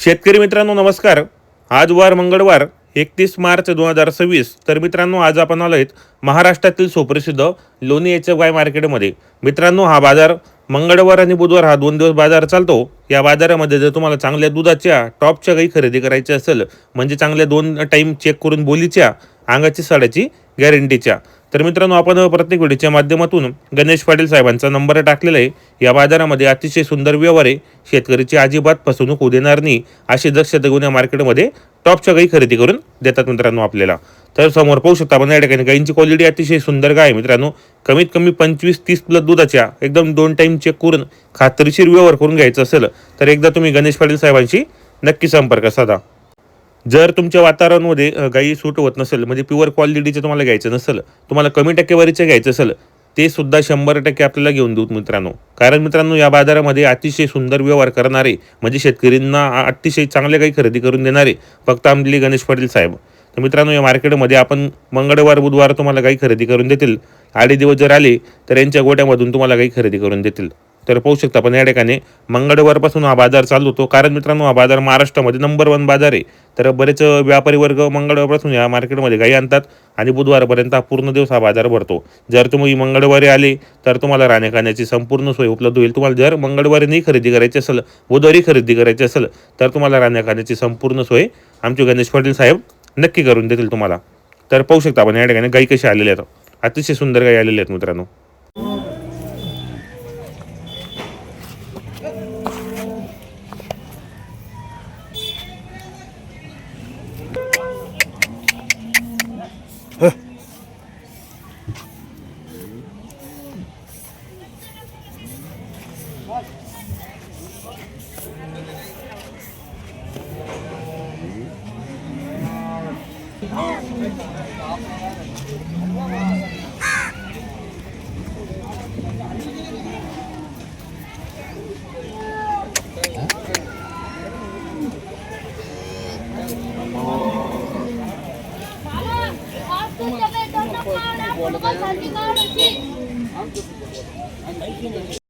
शेतकरी मित्रांनो नमस्कार. आज वार मंगळवार 31 मार्च 2026. तर मित्रांनो आज आपण आलो आहेत महाराष्ट्रातील सुप्रसिद्ध लोणी याच्या गाय मार्केटमध्ये. मित्रांनो हा बाजार मंगळवार आणि बुधवार हा 2 दिवस बाजार चालतो. या बाजारामध्ये जर तुम्हाला चांगल्या दुधाच्या टॉपच्या गाई खरेदी करायच्या असेल म्हणजे चांगल्या 2 टाईम चेक करून बोलीच्या अंगाची साड्याची गॅरंटीच्या, तर मित्रांनो आपण प्रत्येक व्हिडिओच्या माध्यमातून गणेश पाटील साहेबांचा नंबर टाकलेला आहे. या बाजारामध्ये अतिशय सुंदर व्यवहार आहे. शेतकरीची अजिबात फसवणूक होऊ देणार नाही अशी दक्षता घेऊन या मार्केटमध्ये टॉपच्या गाई खरेदी करून देतात मित्रांनो आपल्याला. तर समोर पाहू शकता आपण या ठिकाणी गाईंची क्वालिटी अतिशय सुंदर गाय आहे मित्रांनो. कमीत कमी 25-30 प्लस दुधाच्या एकदम 2 टाईम चेक करून खात्रीशीर व्यवहार करून घ्यायचा असेल तर एकदा तुम्ही गणेश पाटील साहेबांशी नक्की संपर्क साधा. जर तुमच्या वातावरणामध्ये गाई सूट होत नसेल म्हणजे प्युअर क्वालिटीचं तुम्हाला घ्यायचं नसेल, तुम्हाला कमी टक्केवारीचं घ्यायचं असेल, ते सुद्धा 100% आपल्याला घेऊन देऊ मित्रांनो. कारण मित्रांनो या बाजारामध्ये अतिशय सुंदर व्यवहार करणारे म्हणजे शेतकऱ्यांना अतिशय चांगल्या काही खरेदी करून देणारे फक्त आपले गणेश पाटील साहेब. तर मित्रांनो या मार्केटमध्ये आपण मंगळवार बुधवार तुम्हाला काही खरेदी करून देतील. 8 दिवस जर आले तर यांच्या गोट्यामधून तुम्हाला काही खरेदी करून देतील. तर पाहू शकता आपण या ठिकाणी मंगळवारपासून हा बाजार चालू होतो. कारण मित्रांनो हा बाजार महाराष्ट्रामध्ये नंबर 1 बाजार आहे. तर बरेच व्यापारी वर्ग मंगळवारपासून या मार्केटमध्ये गाई आणतात आणि बुधवारपर्यंत हा पूर्ण दिवस हा बाजार भरतो. जर तुम्ही मंगळवारी आले तर तुम्हाला राहण्याखाण्याची संपूर्ण सोय उपलब्ध होईल. तुम्हाला जर मंगळवारी नाही खरेदी करायची असेल, बुधवारी खरेदी करायची असेल तर तुम्हाला राहण्याखाण्याची संपूर्ण सोय आमचे गणेश पाटील साहेब नक्की करून देतील तुम्हाला. तर पाहू शकता आपण या ठिकाणी गाई कशी आलेल्या आहेत. अतिशय सुंदर गाई आलेल्या आहेत मित्रांनो.